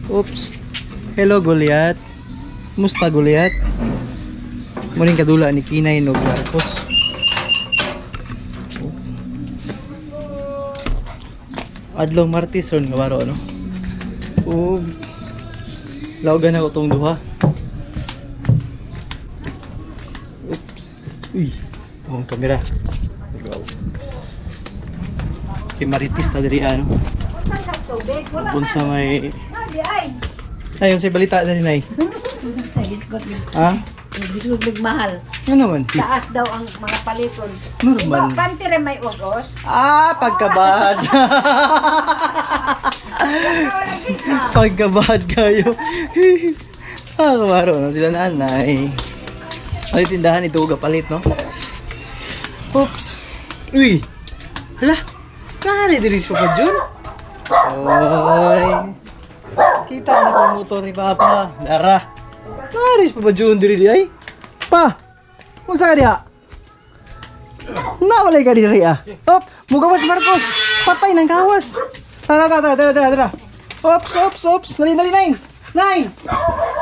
Oops. Hello Goliath. Musta Goliath? Muning kadula ni Kinay no Marcos. Adlong Martes ron kabaro no. Lawagan ako tong duha. Oops. Uy, ang kamera. Go. Kay Marites ta diri ano. Bunsa may ayun sa balita na rin ay. Ha? Mahal. Ano naman? Taas daw ang mga paliton. Normal. Pantire may ugos. Pagkabahad. Pagkabahad kayo. Kumaro no sila nanay. Ay tindahan ito gapalit no. Oops. Uy. Hala. Kari diri sa Papa Jun. Oy. Kita na ko motor ni Papa. Dara. Kari sa Papa Jun diri di ay. Pa. Unsa ka diha? Nawalay ka diri ah. Op, mugawas Marcos. Patay ng gawas. Tara. Ops. Dali. Nine.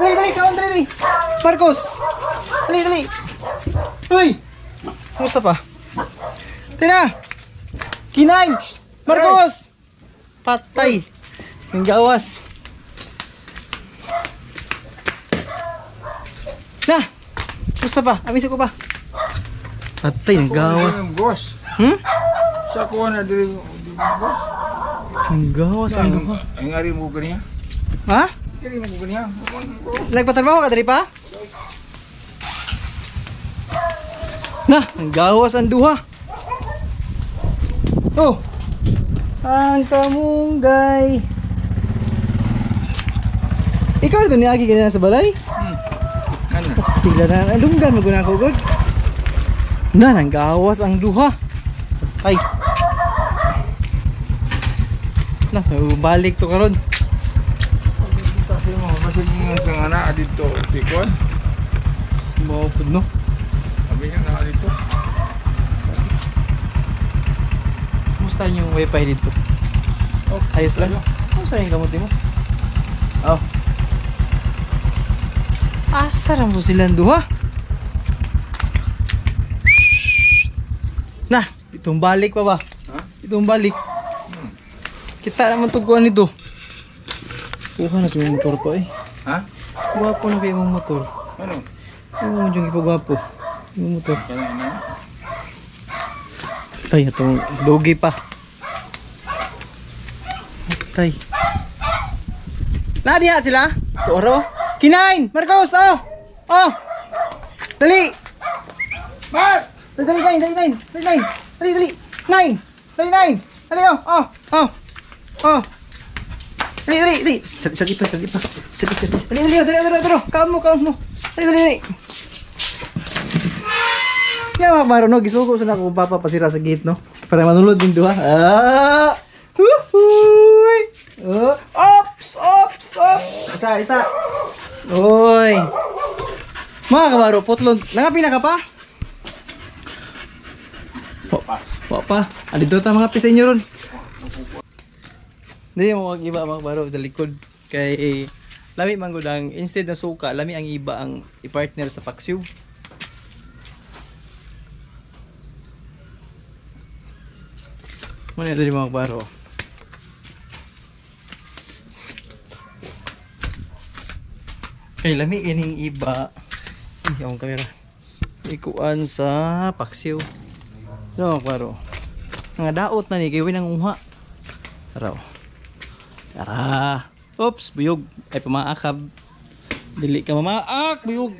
Dali, kaon dali. Marcos. Dali. Uy. Musta pa? Tira. Kinain. Marcos. Patay. Ng gawas. Nah. Musta pa? Amin ko pa. Patay ng gawas. Boss. Sa ko na dili boss. Ang gawas ang duha. Ang ari mo kaniya. Ha? Ari mo kaniya. Nagpatrabaho ka diri pa? Nah, ang gawas ang duha. Oh. Ang kamunggay. Ikaw ito niagi ganyan sa balay? Kana. Pastila na. Dunggan maguna ko god. Na, ang gawas ang duha. Ay. Na, balik to karon. Kasi mo kasi ng anak dito si Kon. Mo pud no. Sabi niya na dito. Kumusta yung wifi dito? Oh, Ayos lang. Kumusta yung kamuti mo? Oh. Asa lang po silang duha? Nah, itong balik pa ba? Ha? Itong balik. Kita naman tuguan nito. Kuha na sa mga motor ko eh. Ha? Gwapo na kayo mga motor. Ano? Ano mo dyan ipagwapo? Yung motor. Kana na. Tay, itong dogi pa. Tay. Nadia sila? Toro? Kinain! Marcos! Oh! Oh! Dali! Mar! Dali! Nine! Dali! Oh! Oh! Oh! Dali! Sakit pa. Dali! Kaon mo! Dali! Yan mga baro, no? Gisuko sa ako papapasira sa gate, no? Para manulod din duha. Huhuy! Ops! Isa! Oy! Mga kabaro, putlon. Nangapina ka pa? Pa. Alito ta mga pisa inyo ron. Hindi mo mag-iba mga kabaro sa likod. Kay lami manggudang instead na suka, lami ang iba ang i-partner sa paksiw. Muna ito mga kabaro. Kay lami ining iba. Yung kamera. Ikuan sa paksiw. No, klaro. Mga daot na ni kay winang uha. Tara. Oops, buyog. Ay pamaakab. Dili ka mamaak, buyog.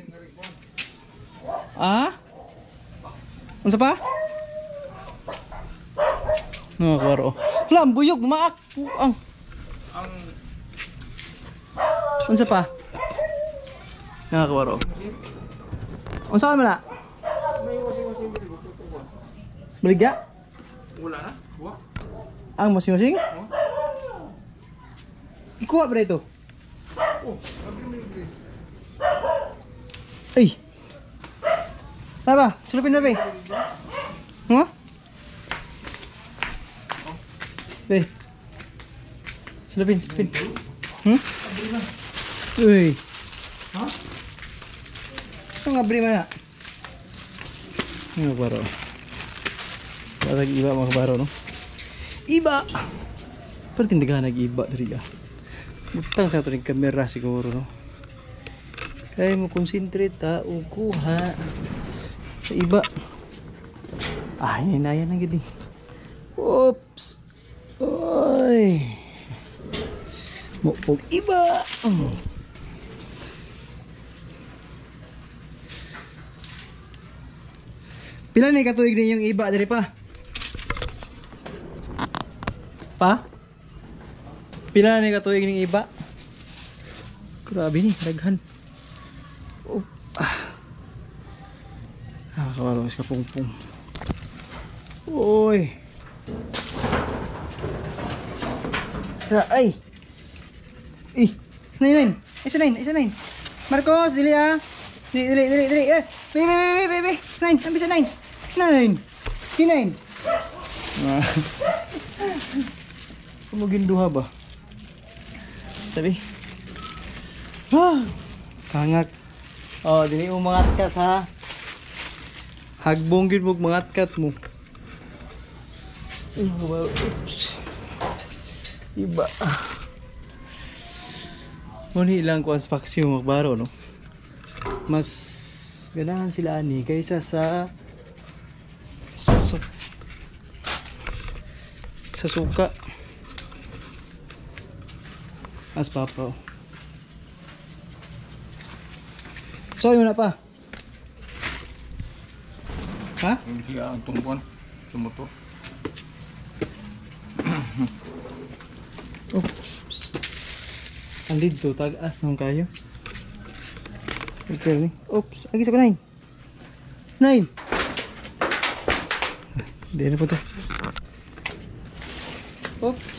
Unsa pa? No, klaro. Lam buyog maak. Puang. Unsa pa? Nakakawaro. Unsa ka man na? Baligya? Wala na. Kuha. Ang masing-masing? Ikuha ba ito? Ay! Tama, sulupin na ba eh? Huh? Be. Sulupin. Uy. Ha? Ito nga bri man na. Mga kabaro. Parang iba mga kabaro, no? Iba! Pero tindagan nag-iba dali ah. Butang sa ito ng kamera siguro, no? Kaya mo concentrate ha, kuha sa iba. Ah, hininayan na gini. Oops! Oy! Mukpog iba! Pila ni katuig din yung iba diri pa? Pa? Pila ni katuig ning iba? Grabe ni, daghan. Oh. Kawalo is kapungpong. Oy. Ay. Nain. Isa nain. Marcos, dili ah. Dili. Baby. Nain, ambil sa nain. Kinain. Kumugin duha ba? Sabi. Kangak. Oh, dili mo mangat kat ha. Hagbong gid mo mangat kat mo. Oops. Iba. Muni ilang kuan sa paksiw magbaro, no? Mas ganahan sila ani kaysa sa suka. As papa. So yun na pa. Ha? Hindi ang tungkon sa motor. Oops. Ang dito tag-as nung kayo. Okay. Oops, agi sa kunain. Nain. Hindi na po testos. Oops.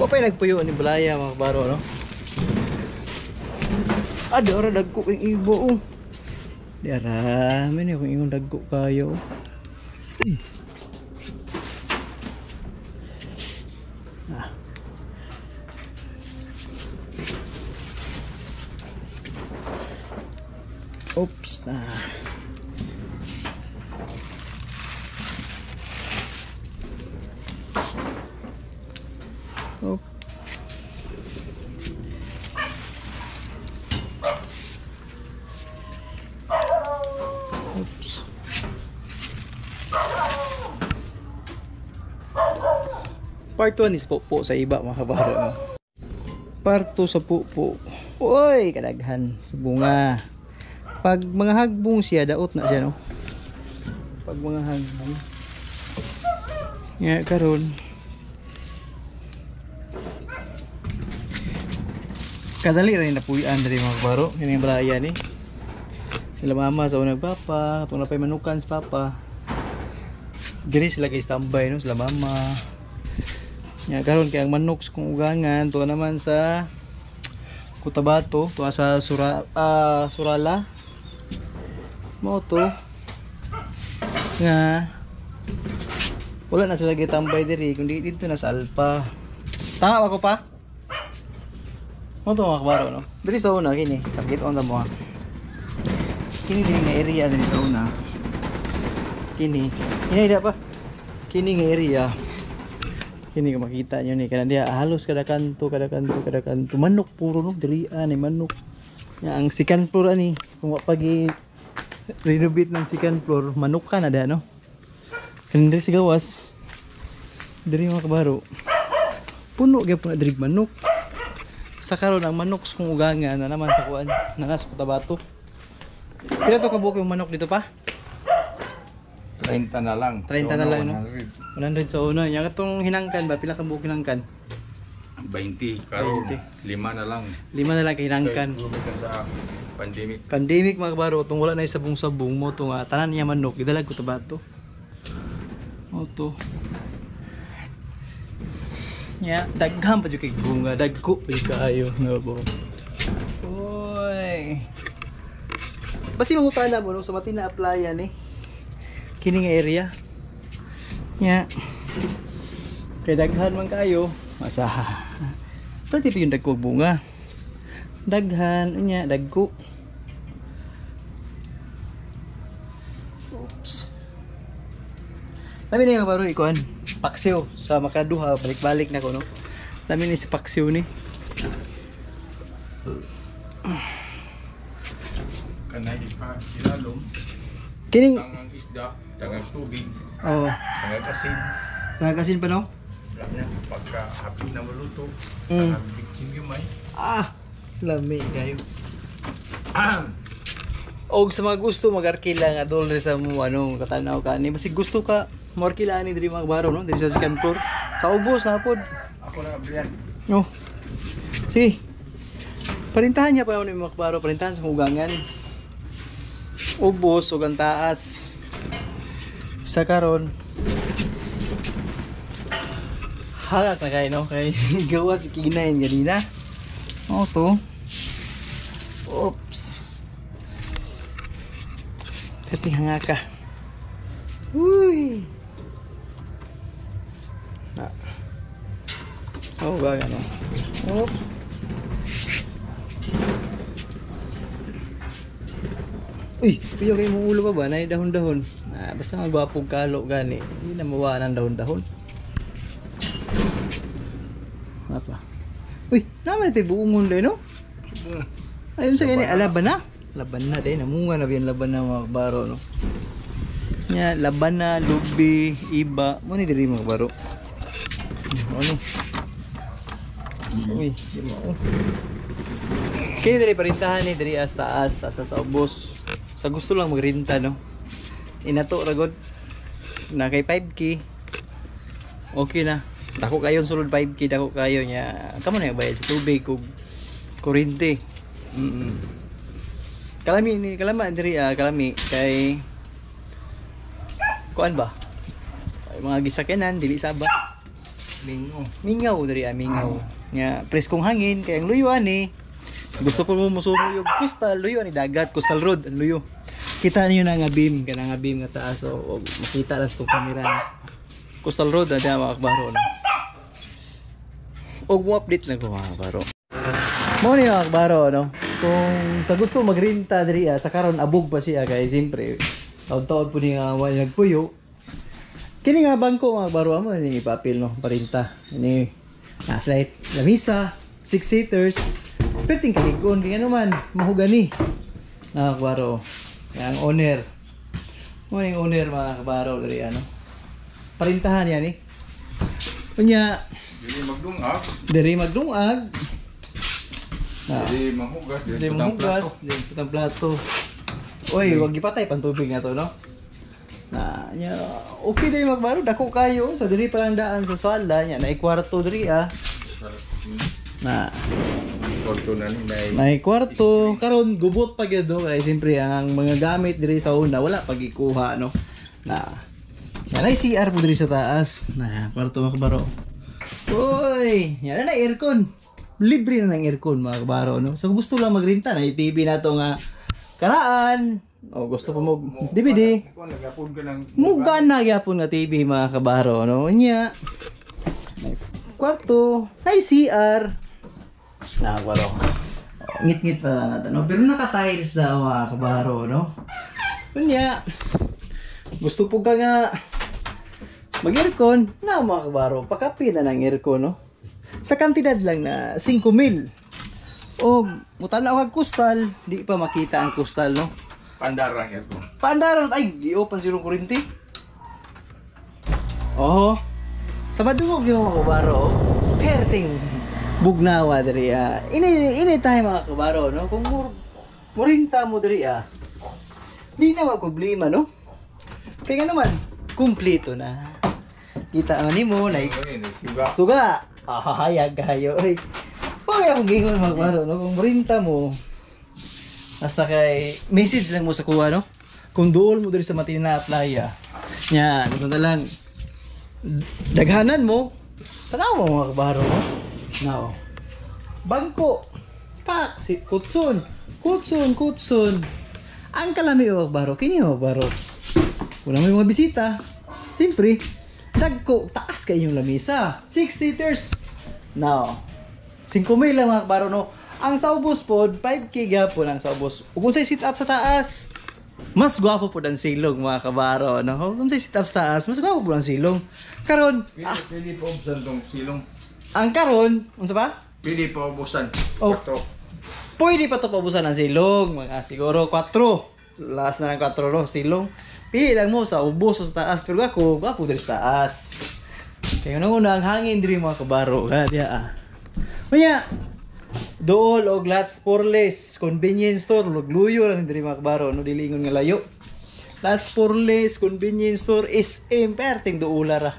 Papay nagpuyo ni Balaya mga baro, no? Ada orang dagko kang ibo. Di arami ni kung ingon dagko kayo. Oops na. Oh. Oops. Part 1 is pupo sa iba mga kabaro, no? Part 2 sa pupo. Uy, kadaghan sa bunga. Pag mga hagbong siya, daot na siya, no? Pag mga hagbong. Nga karon. Kadali rin na puyan dari mga kabaro. Yan yung Balaya ni. Sila mama sa unang papa. Itong napay manukan sa papa. Diri sila kay standby, no? Sila mama. Nga karon kay ang manok kung ugangan. Ito naman sa Cotabato. Ito sa Surala. Moto nga wala na sila gitambay diri kundi dito na sa Alpa. Tama ako pa? Moto mga kabaro, no? Diri sa una kini, target on ta mo. Kini diri nga area diri sa una. Kini ida pa. Kini nga area. Kini ka makita nyo ni kana dia halos kada kanto manok puro, no? Diri ani manok. Nga ang second floor ani kung pagi renovate ng second floor, manok ka na da, no? Hindi si gawas. Diri mga kabaro. Puno gyud na diri manok. Sa karon ang manok kung ugangan na naman sa kuan, na nasa Cotabato. Pila to ka buok yung manok dito pa? 30 na lang. 30 na lang, no? 100 sa una. Yang katong hinangkan ba? Pila ka buok hinangkan? 20. Karon 5 na lang. 5 na lang kay hinangkan. Sa pandemic. Pandemic mga kabaro, tong wala na sabong-sabong mo to nga tanan niya manok, idalag ko Cotabato. Mo to. Ya, dagham pa jud kay bunga, dagko pa jud kaayo, no bo. Oy. Basi mangutana mo no sa matina applyan eh. Kini nga area. Ya. Kay daghan man kayo. Masaha. Pwede pa yung dagko bunga. Daghan, unya, dagko. Oops. Lami na yung baro ikuan. Paksiw sa makaduha. Balik-balik na ko, no? Lami na sa paksiw ni. Kanay pa ilalom. Kining... Tangang isda, tangang tubig, Oh, tangang asin. nagkasin pa, no? Kanya, pagka happy na maluto, Mm. tangang biksim yung may. Ah! Lami kayo. Og sa mga gusto mag-arkila nga dol sa mo ano katanaw ka ni basi gusto ka mo arkila ni diri mga baro no diri sa second floor sa ubos na pod. Ako na bliyan. No. Si. Parintahan niya pa ni mga baro, parintahan sa ugangan. Ubos ug ang taas. Sa karon hagak na kayo no kay gawa si kinain ganina. Oh to. Oops. Tapi hanga ka. Uy. Nah. Oh, baga no. Oh. Uy, piyo kay mong ulo pa ba? Nay dahon-dahon. Nah, basta magwapog kalo gani. Hindi na mawa ng dahon-dahon. Apa? Uy, naman ito buungon din, no? Ayun sa gani, alaban na. Laban na din, namunga na biyan laban na mga baro, no? Nya, laban na, lubi, iba. Muna diri mga baro. Ano? Uy, di mo. Kaya diri parintahan ni diri as taas, asa sa ubos. Sa gusto lang magrinta, no? Inato ragod. Na kay 5K. Okay na. Dako kayo sulod 5K, dako kayo nya. Kamo na yung bayad sa tubig ug kuryente. Kalami ni kalama diri kalami kay kuan ba? Ay, mga gisakyanan dili saba. Mingo. Mingaw diri mingaw. Nya preskong hangin kay ang luyo ani. Gusto ko mo musulo yung coastal luyo ni dagat, coastal road ang luyo. Kita niyo na nga beam, kana nga beam nga taas o makita lang sa camera. Coastal road ada mga kabaro na. Og mo update lang ko mga kabaro. Mo ni mga kabaro no. Kung sa gusto magrinta diri sa karon abog pa siya kay siyempre taon-taon po ni nga wala nagpuyo. Kini nga bangko mga kabaro mo ni papel no, parinta. Ini nasa lamisa, 6 seaters. Perting kaligon kaya naman mahugani. Na kabaro. Yang owner. Mo ni owner mga kabaro diri ano. Parintahan yan eh. Kunya Dili magdungag, diri magdungag. dili manghugas, Dili manghugas, dili putang plato. Oy, wag gipatay pang tubig na to, no? Na nya okay diri magbaro dako kayo sa diri pa lang daan sa sala nya na kwarto diri Na kwarto na ni na kwarto karon gubot pa gyud no kay siyempre ang mga gamit diri sa una wala pag ikuha no. Na yan ay CR po diri sa taas. Na kwarto mga kabaro. Uy, yan na aircon. Libre na ng aircon mga kabaro no. So gusto lang magrenta na TV na to nga karaan. O gusto pa mo DVD. Ikaw nagapon ka ng Muga na gyapon nga TV mga kabaro no. Nya. Kwarto, na CR. Na kabaro. Ngit-ngit pa lang natin no. Pero naka-tiles na mga kabaro no. Nya. Gusto po ka nga mag-aircon na mga kabaro, pakapi na ng aircon no. Sa kantidad lang na 5,000. O mutanaw kag kustal, di pa makita ang kustal no. Pandarang ito. Paandaron ay gi-open zero kuryente. Oh. Sa madungog yung mga kabaro, perting bugnawa diri ini tayo mga kabaro no. Kung murinta mo diri di na problema no. Kaya naman kumpleto na. Kita man nimo na suga. Hayag kayo. Oy. Pag akong gingon magmaro no kung murinta mo. Basta kay message lang mo sa kuha no. Kung duol mo diri sa Matina Playa. Nya, ano na lang daghanan mo. Tanaw mo mga kabaro no. Now. Bangko. Pak si kutsun. Ang kalami o baro kini o baro. Wala may mga bisita. Siyempre, Dagko, taas kayo yung lamisa. 6 seaters. Now, 5,000 lang mga kabaro, no? Ang sa ubos po, 5K gapon ang sa ubos. Kung sa'y sit up sa taas, mas gwapo po ang silong mga kabaro, no? Kung sa'y sit up sa taas, mas gwapo po ang silong. Karon, Pili pa ubusan tong silong. ang karon, unsa ba? Pili pa ubusan. Oh. 4. Pwede pa to paubusan ng silong, mga siguro 4. Last na ng 4 no, silong. Pili lang mo sa ubos o sa taas, pero ako, gwapo diri sa taas. Kaya una ang hangin diri mga kabaro, kaya Kunya, dool og Lots Porles convenience store, lugluyo lang diri mga kabaro, no dilingon nga layo. Lots Porles convenience store SM perting duula ra.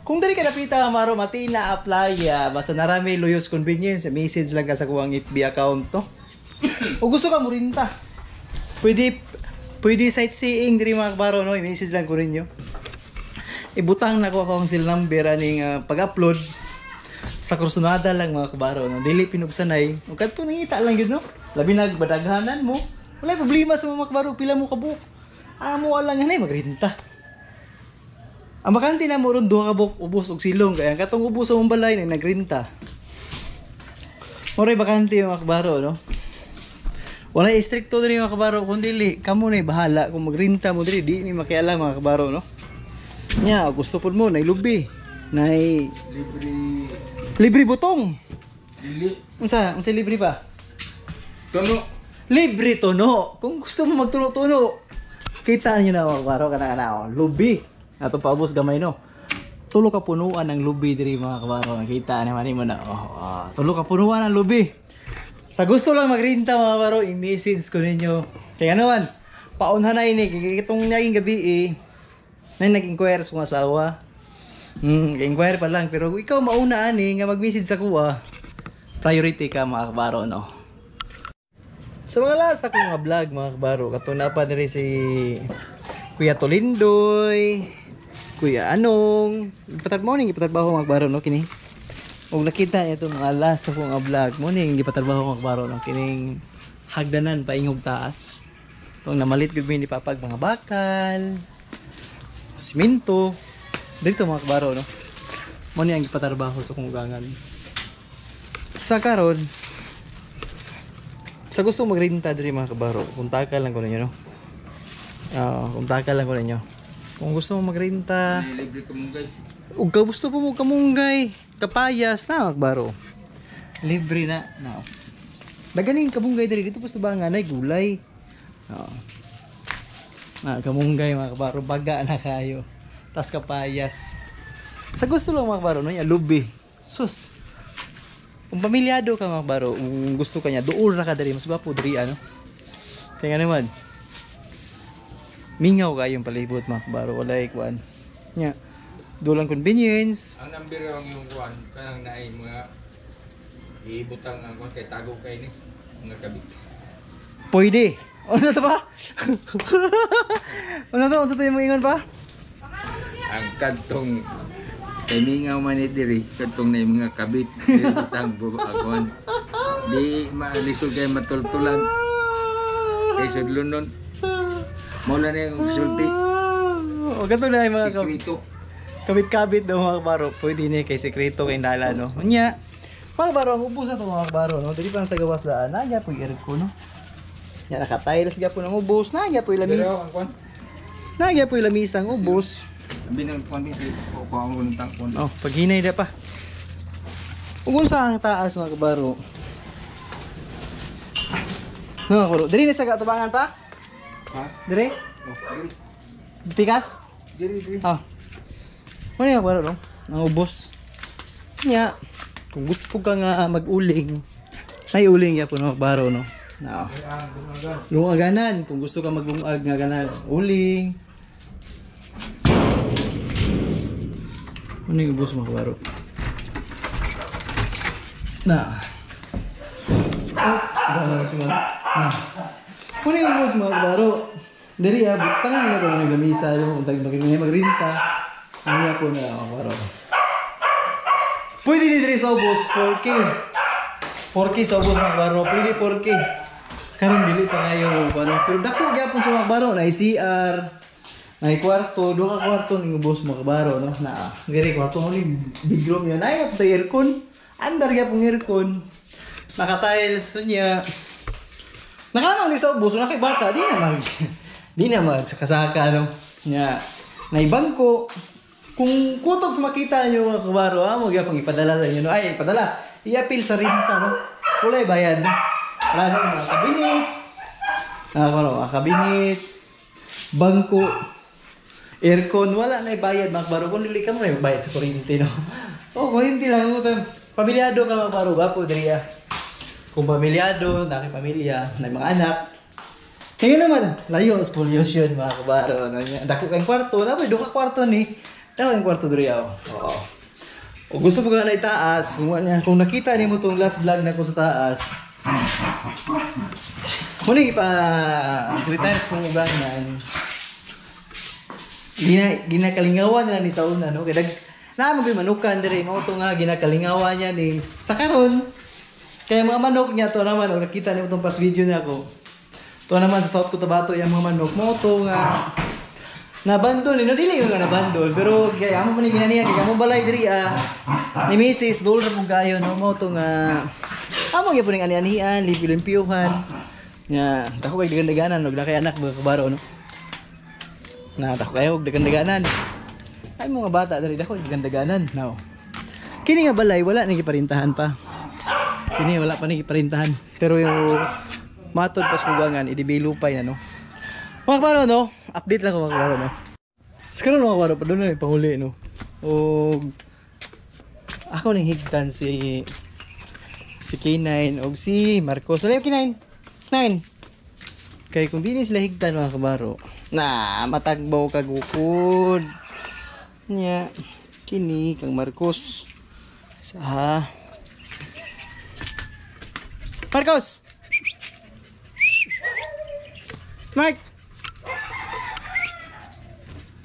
Kung dali ka napita maro matina apply basta narami luyos convenience, message lang ka sa kuwang FB account no. O gusto ka mo rinta. Pwede sightseeing diri mga kabaro no, i-message lang ko ninyo. Ibutang na ko akong sil number aning pag-upload sa kursunada lang mga kabaro no. Dili pinubsanay. Ug kadto nangita lang gyud no. Labi nagbadaghanan mo. Wala problema sa mga kabaro, pila mo kabuk. Amo lang hanay magrinta. Ang bakante na mo ron duha ka buk ubos og silong kaya katong ubos sa mong balay na nagrinta. Moray bakante mga kabaro no. Wala istrikto diri mga kabaro kun dili kamo na bahala kung magrinta mo diri di ni makialam mga kabaro no. Nya gusto pud mo nay lubi, nay libre butong. Dili. Unsa libre pa? Tuno. Libre tuno. Kung gusto mo magtuno-tuno, kita niyo na mga kabaro kana lubi. Ato paubos gamay no. Tulo ka punuan ng lubi diri mga kabaro. Nakita naman mo na. Tulo ka punuan ng lubi. Sa gusto lang magrinta mga kabaro, i-message ko ninyo. Kaya naman, paunhan na ini itong naging gabi na nag-inquire sa kong asawa. Inquire pa lang pero ikaw mauna ani nga mag-message sa kuha. Priority ka mga kabaro no. Sa mga last ako nga vlog mga kabaro, katong napa diri si Kuya Tolindoy, Kuya Anong, ipatrabaho mga kabaro no kini. Ug nakita niyo itong mga last ako nga vlog mo ning gipatrabaho mga kabaro no kining hagdanan paingog taas. Itong namalit gud mi ni papag mga bakal, simento. Dito mga kabaro no. Mo ni ang gipatrabaho sa kong ugangan. Sa karon sa gusto magrinta diri mga kabaro, kontakan lang ko ninyo no. Kontakan lang ko ninyo. Kung gusto mo magrinta, Libre ka munggay. ug ka gusto po mo kamunggay, kapayas na mga kabaro. Libre na. No. Daganing kamunggay diri dito gusto ba nga nay gulay. Kamunggay mga kabaro, baga na kayo. Tas kapayas. Sa gusto lang mga kabaro no, lubi. Sus. Kung pamilyado ka mga kabaro, kung gusto ka niya, duol ra ka diri, mas gwapo diri ano. Kaya naman. Mingaw kayong palibot mga kabaro, wala ikuan. Nya. Dulang convenience. Ang number ang yung kuan kanang naay mga ibutang ang kuan kay tago kay ni mga kabit. Pwede. Ano to ba? Ano to yung ingon pa? Ang kadtong kay mingaw man ni diri kadtong na mga kabit ibutang bubuagon. Di maalisod kay matultulan. Kay sudlunon. Mula na yung sulti. O ganito na yung mga Sikrito. kabit-kabit daw mga kabaro. Pwede na kay sekreto kay nala no. Nya. Mga kabaro, ang ubos na to mga kabaro no. Dili pa sa gawas daan. Nagya po yung ko no. Nya nakatiles ga po ng ubos. Nagya po yung lamis. Pero ang kuan Nagya po yung lamis ang ubos. abi nang kuan di ko ang kuan tangkon. Oh, paghinay na pa. Ug sa ang taas mga kabaro. No, kabaro. Dili na sa katubangan pa? Ha? Dire? Oh, diri. Pikas? Diri. Ah. Ano yung kabaro no? Ang ubos. Nya, kung gusto ko ka nga mag-uling, may uling ya po no, kabaro no. No. Lungaganan, kung gusto ka maglungag nga ganan, uling. Ano yung ubos mo kabaro? Na. Ano yung ubos mo kabaro? Dari butangan nga kung naglamisa yung magrinta. Ano po na ako kabaro? Pwede din sa ubos, 4K. 4K sa ubos mga kabaro, pwede 4K. Karon dili pa kayo ano, pero dako gyapon sa mga kabaro na CR, Nay kwarto, duha ka kwarto ning ubos mo kabaro no. Na diri kwarto mo ni big room yun. Ay at aircon. Andar gyud pong aircon. Naka-tiles niya. Nakamang sa ubos na kay bata, di na mag sakasaka no. Nya nay bangko. Kung kutob sa makita niyo mga kabaro, mo gyud pang ipadala sa inyo no. Ay, ipadala. I-appeal sa renta no. Kulay bayad no. Wala na mga kabinet. Kabinet. Bangko. Aircon, wala na ibayad mga kabaro. Kung nili ka mo na bayad sa kuryente no. Oh, kuryente lang mo. Pamilyado ka mga kabaro, gapo diri ah. Kung pamilyado, nakipamilya, na mga anak. Ngayon naman, layo sa pollution mga kabaro. Dako kayong kwarto, dapat duha kwarto ni. Dako kayong kwarto diri ah. Oo. O gusto mo ka na itaas, kung nakita niyo mo tong last vlog na ko sa taas. Muli pa retires kong ugangan. Ginakalingawan na ni sa una no. Kaya naman ko'y manukan diri mao to nga ginakalingawan niya ni sa karon. Kaya mga manok niya to naman nakita niyo tong pas video niya ko. To naman sa South Cotabato yung mga manok mo to nga nabandon ni dili yung nga nabandon pero kaya amo man ni ginaniya kay amo balay diri ni Mrs. Dol ra pug kayo no mo to nga amo gyud puning ani-anian limpyo-limpyuhan. Nya dako kay dagandaganan og nakay anak mga kabaro no. Na dako kayo og dagandaganan. Ay mga bata diri dako dagandaganan. Now. Kini nga balay wala ni giparintahan pa. Kini wala pa ni giparintahan. Pero yung matod pas kugangan idibilupay na no. Mga kabaro no, update lang ko mga kabaro no. Karon mga kabaro padulong na panguli no. Og ako ning higtan si K9 og si Marcos. Wala yung K9. 9. Kay kung di ni sila higtan mga kabaro, na matagbaw kagukod. Nya kini kang Marcos. Sa Marcos. Mike.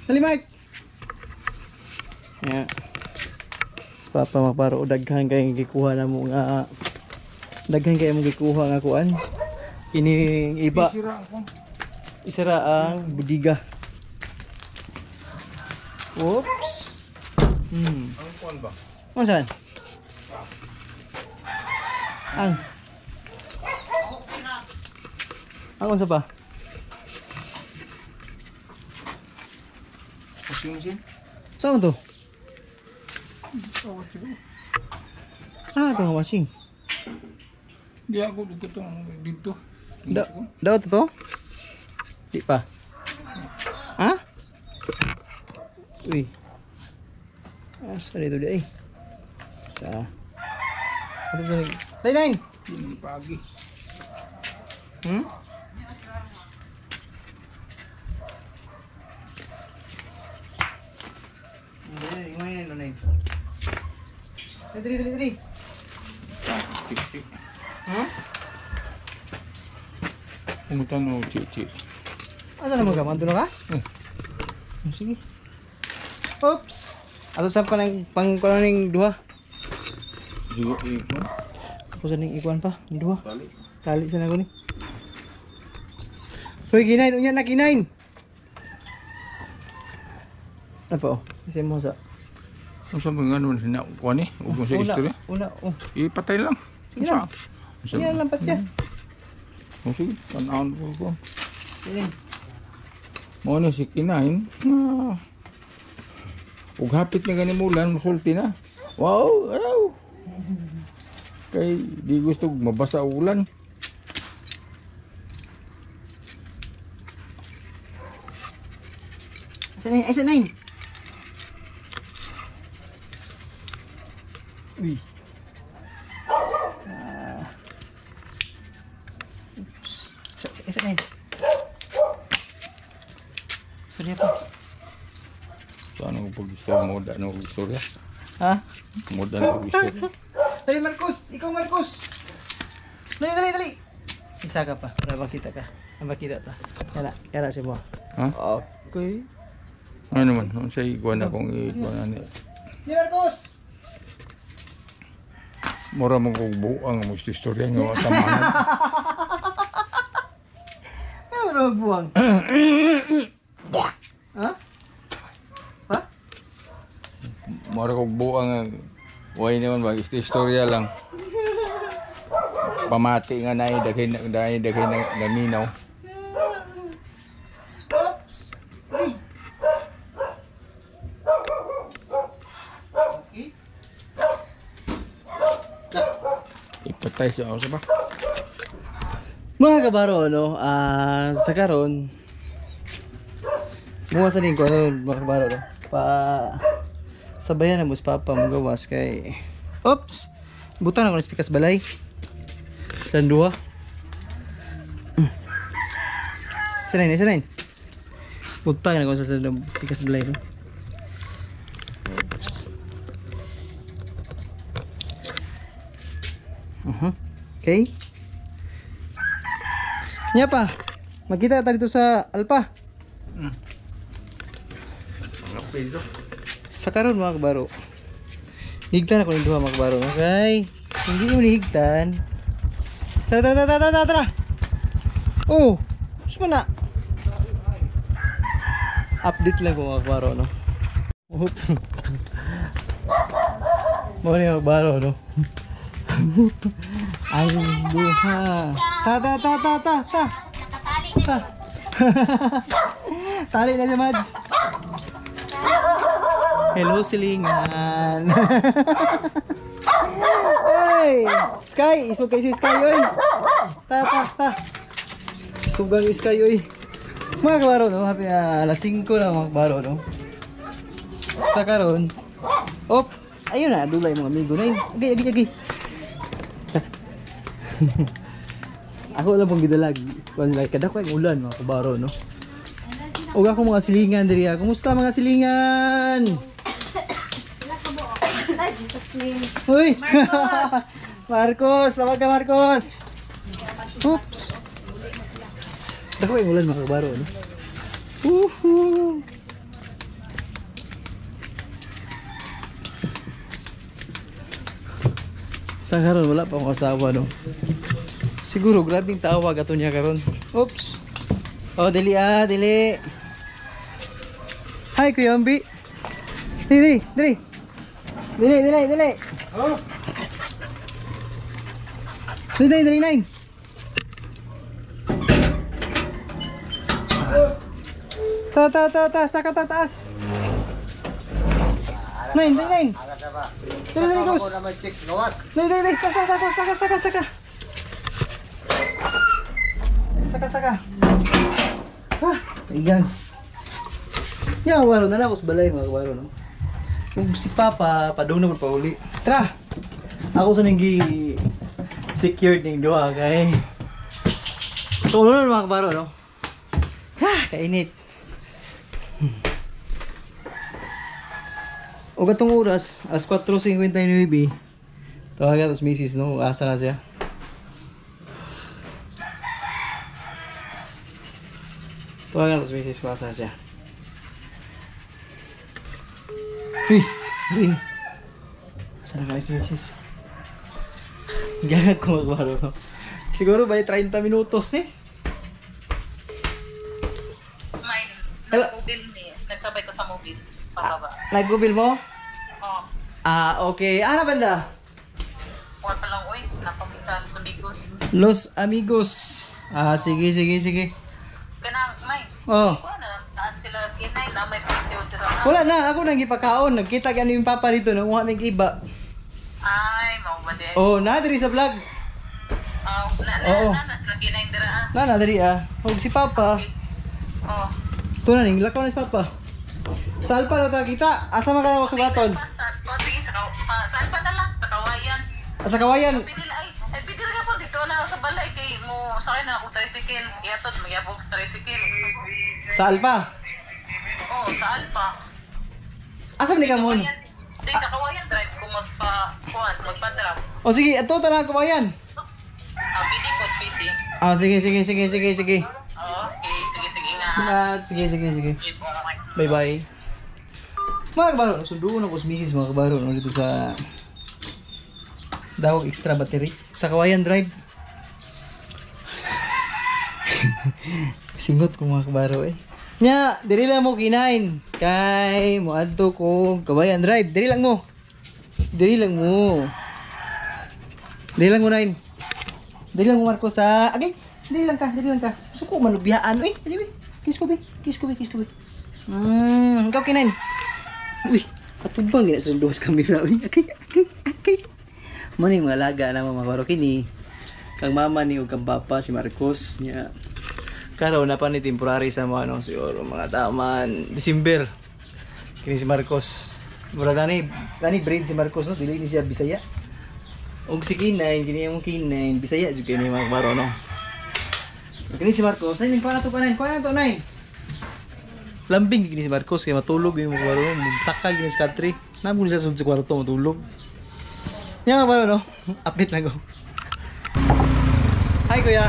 Dali Mike. Ya. Sa papa maparo daghan kay gikuha na mo nga daghan kay mo gikuha nga kuan. Kining iba. Isira ang budiga. Oops. Ang kuan ba? Unsan? Ang unsa pa? Saan to? Ito nga washing. Di ako dito. Daw to? Di pa. Ha? Uy. Asa dito di ay. Sa. Ano ba ni? Tayo Hindi pagi. Dali. Umutan mo, Cici. Ano naman ka? Mantuno ka? Sige. Oops. Ato sa pang kuning duha. Juga ikon. Ako sa ning ikuan pa, duha. Tali. Tali sa nako ni. Hoy K9, unya na K9. Apa? Kasi mo sa. Ang sabi nga naman na kuan eh, ug sa istorya. Una. Ipatay lang. Sige lang. Sige lang pat ya. Sige, tanawon ko. Sige. Mo ni si Kinain. Ug hapit na gani mulan, musulti na. Wow, araw. Kay di gusto mabasa ulan. Asa nine. Uy. Oops. Asa nine. Sorry pa. Sana ko pag-istorya mo da no istorya. Ha? Mo da no istorya. Dali Marcos, ikaw Marcos. Dali. Isa ka pa para makita ka. Makita ta. Kaya si mo. Ha? Okay. Ano man, ang say iguan akong iguan ani. Di Marcos. Mura mo kong buang mo istorya nga tamahan. Ano buang? Ha? Mara kog buang way naman ba istorya lang. Pamati nga na daghin na gaminaw. Oops. Uy. Okay. Ipatay siya ako sa ba? Mga kabaro, no? Sa karon, buwasan din ko, ano, mga kabaro, no? Sabayan na mo sa papa mo gawas kay... Oops! Butang ako ng spikas balay. Silang duha. Sanayin. Butang ako sa spikas balay, no? Oops. Okay. Nya pa. Magkita tayo dito sa Alpa. Kapil to. Sa karon mga kabaro. Higtan ako ng duha mga kabaro. Okay. Hindi mo nihigtan. Tara. Oh. Saan na? Update lang ko mga kabaro, no? Mo ni mga kabaro, no? Ay, buha. Ta. Tali na siya, Mads. Hello, silingan. Hey, Sky, isog kay si Sky, oy. Ta. Isugang Sky, oy. Mga kabaro, no? Happy alas 5 na mga kabaro, no? Sa karon. Op, ayun na, dulay mga amigo na yun. Agay. Ako lang pong gidalag. Kada ko yung ulan mga kabaro, no? Huwag ako mga silingan diri. Kumusta mga silingan? Ay, Jesus name. Uy! Marcos! Tawag ka, Marcos! Oops! Dako yung ulan mga kabaro, no? Woohoo! Sa karon wala pa akong asawa, no? Siguro grabing tawag ato niya karon. Oops. Oh, dili. Hi, Kuya Ambi. Dili. Oh. Dili. Ta, saka taas. Nine. Dili, Gus. Dili, saka. Igan. Ya, waro na lang ako sa balay mga waro, no? Kung si Papa, padung naman pa uli. Tara! Ako sa nanggi secured ng doha kay tulungan mga kabaro, no? Ha! Kainit. O gatong oras, alas 4:59. Tawagan tos misis, no? Asa na siya? Tawagan tos misis ko, asa na siya? Uy! Ring! Asa na kami si misis? Gagag ko magbaro, no? Siguro ba 30 minutos, eh? May nag-mobile ni. Nagsabay ko sa mobile. Pababa. Nag-google mo? Oo. Okay. Ano banda? Huwag pa lang, uy. Napamisa sa Bigos. Los Amigos. Sige. Kanang, may. Oh. Ikaw na, naan sila kinay na may pasyo tira na. Wala na, ako nang ipakaon. Nagkita ka yung papa dito, nanguha may iba. Ay, mau ba di? Oh, nadiri sa vlog. Oo. Na sila kinay tira ah. Nadiri Huwag si papa. Oo. Ito na ning, lakaw na si papa. Sa Alpa na kita. Asa magkaya ako sa baton? Sige, sa Alpa na lang, sa Kawayan. Sa Kawayan. Pidil ka po dito na sa balay kay mo sakay na ako tricycle. Iyatod, magyabog sa tricycle. Sa Alpa. Oo, sa Alpa. Asa ni ka mo? Di sa Kawayan drive ko magpa-drop. O sige, ato ta na Kawayan. Pidi po, pidi. Sige. Okay, sige nga. Sige. Bye. Mga kabaro, nasundo na ko sa misis mga kabaro, no, dito sa Dawag Extra Battery sa Kawayan Drive. Singot ko mga kabaro, eh. Nya, diri lang mo kinain. Kay mo adto ko Kabayan Drive. Diri lang mo. Diri lang mo. Diri lang mo nain. Diri lang mo Marcos sa. Okay. Diri lang ka. Suko man lubiyaan. Dili. Kiss ko be. Ikaw kinain. Uy, katubang gina sa duwas kamera. Uy, okay. Mani mga laga na mga baro kini. Kang mama ni ug kang papa si Marcos nya. Karon na pa ni temporary sa mga ano siguro mga taman December. Kini si Marcos. Murag gani breed si Marcos no, dili ni siya Bisaya. Og si Kinain, kini yung Kinain, Bisaya jud kini mga baro no. Kini si Marcos, ay para to kanan, kuha na to nine. Lambing kini si Marcos kay matulog yung mga baro, sakag ni sa country. Namo ni sa sud sa kwarto matulog. Nya mga baro no, update lang ko. Hi kuya.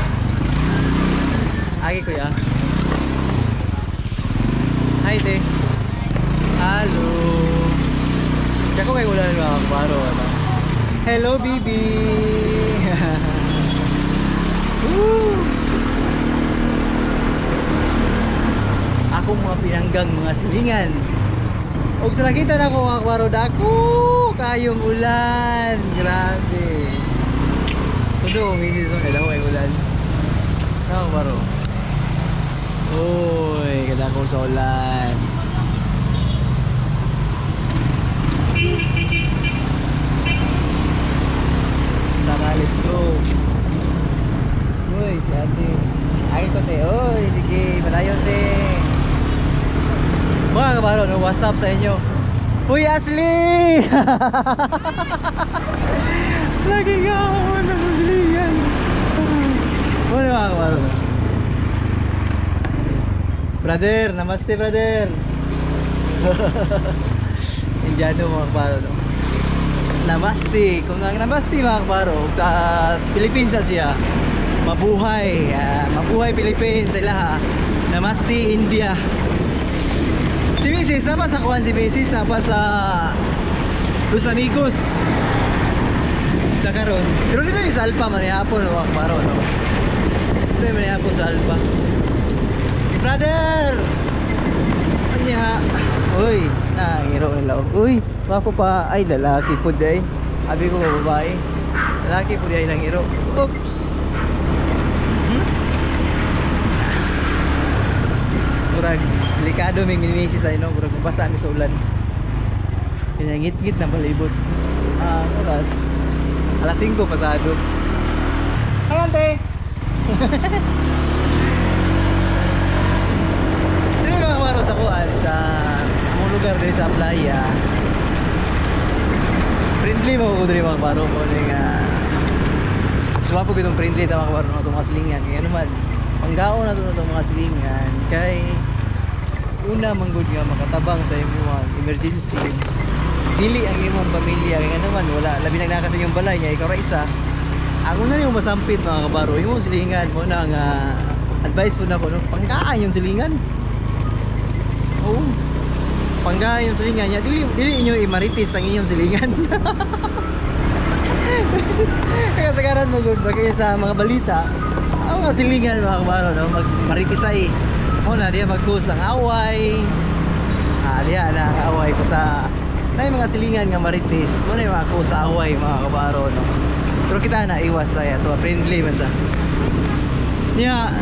Agi kuya. Hi te. Halo. Ako kayo ulan mga kabaro ano. Hello baby. Ako mga pinanggang mga silingan. Og sa nakita na ko mga kabaro dako kayong ulan. Grabe. Sundo misis so kada ko kayo ulan. Ano baro? Uy, kada ko sa ulan. Tara, let's go. Uy, si ate. Ay, ito te. Uy, sige, malayon te. Mga kabaro, no? What's up sa inyo? Uy, Ashley! Lagi nga ako na magligan. Ano mga kabaro? Brother, namaste brother. Indiano mga kabaro no? Namaste. Kung ang namaste mga kabaro sa Philippines na siya. Mabuhay. Mabuhay Philippines sila ha. Namaste India. Si Mrs. napa sa kuwan si Mrs. napa sa Los Amigos sa karon. Pero dito yung sa Alpa manihapon mga kabaro no? Dito yung manihapon sa Alpa. Brother! Anya? Uy, ngiro nila. Uy, wapo pa. Ay, lalaki po day. Abi ko babae. Lalaki po day lang ngiro. Oops! Murag, delikado may minimisi sa inyo. Murag, mabasa kami sa ulan. Pinangit-ngit na palibot. Oras. Alas 5 pasado. Hangante! Sa kuan sa among lugar diri sa playa. Friendly mo ko diri mga baro mo ning suwapo kitong friendly ta mga baro natong mga silingan kay ano man panggaon na natong mga silingan kay una manggod nga makatabang sa imong emergency. Dili ang imong pamilya kay ano man wala labi nang naka sa inyong balay nya ikaw ra isa. Ang una yung masampit mga kabaro imong silingan mo na nga advice po na ko no panggaan yung silingan. Oh, panggayon yung silingan niya. Dili inyo imaritis ang inyong silingan. Kaya sa karan mo good bagay sa mga balita. Ang mga silingan mga kabaro no, magmaritisay. Muna diya magkusang away. Diya na ang away ko sa na yung mga silingan nga maritis. Muna yung mga kusa away mga kabaro no. Pero kita na iwas tayo to friendly man ta. Niya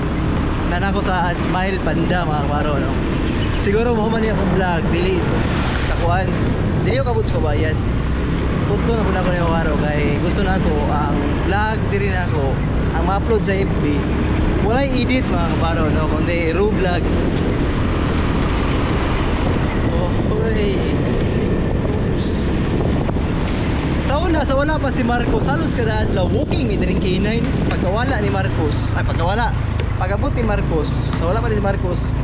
nanako sa Smile Panda mga kabaro no. Siguro mo man niya akong vlog, dili sa kuan. Dili ko kabut sa kabayan. Putlo na po na ako na yung araw kay gusto na ako ang vlog diri na ako ang ma-upload sa FB. Wala edit mga kabaro no, kundi raw vlog. Oy. Sa wala pa si Marcos, halos kada adlaw walking mi diri K9 pagkawala ni Marcos. Pag-abot ni Marcos. Sa wala pa ni si Marcos.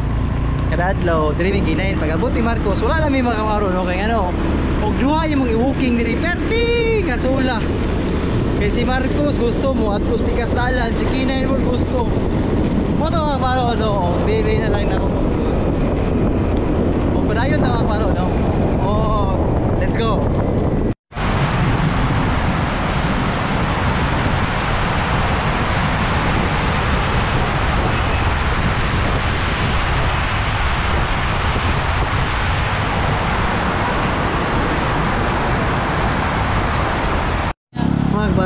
Kada adlaw driving K9 pag-abot ni Marcos wala na may makamaro no kay ano og duha imong i-walking diri perti nga sula kay si Marcos gusto mo at tus pikas dalan si K9 mo gusto mo to mga paro no baby na lang na ko o padayon ta mga paro no oh let's go.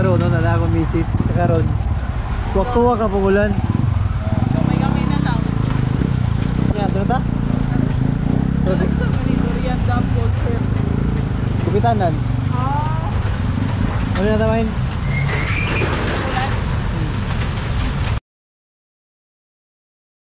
karon no na ako misis karon. Kuwa ka pangulan. So may kami na lang. Ya, ano ta? Sa Manigurian Dam Gold Trip. Kupitanan. Ah. Ano na tamahin?